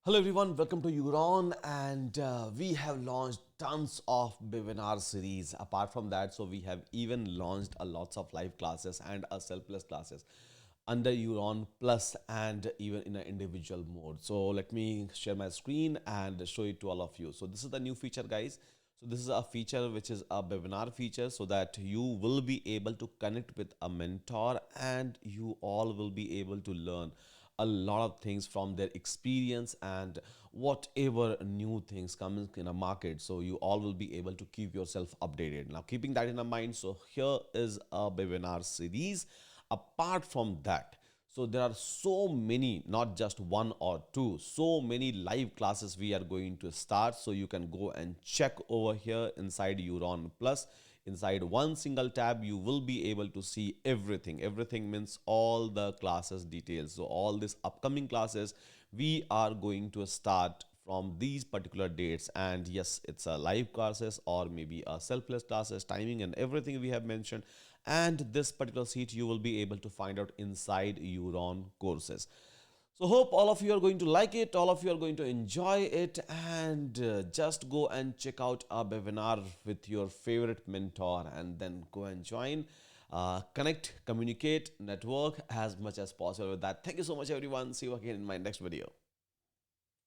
Hello everyone, welcome to Euron, and we have launched tons of webinar series. Apart from that, so we have even launched a lots of live classes and a self-plus classes under Euron Plus and even in an individual mode. So let me share my screen and show it to all of you. So this is the new feature, guys. So this is a feature which is a webinar feature, so that you will be able to connect with a mentor and you all will be able to learn a lot of things from their experience and whatever new things come in a market, so you all will be able to keep yourself updated. Now, keeping that in mind, so here is a webinar series. Apart from that, so there are so many, not just one or two, so many live classes we are going to start. So you can go and check over here inside Euron Plus. Inside one single tab, you will be able to see everything. Everything means all the classes details. So all these upcoming classes, we are going to start from these particular dates. And yes, it's a live classes or maybe a self-paced classes, timing and everything we have mentioned. And this particular sheet you will be able to find out inside Euron courses. So hope all of you are going to like it, all of you are going to enjoy it, and just go and check out our webinar with your favorite mentor and then go and join, connect, communicate, network as much as possible with that. Thank you so much everyone. See you again in my next video.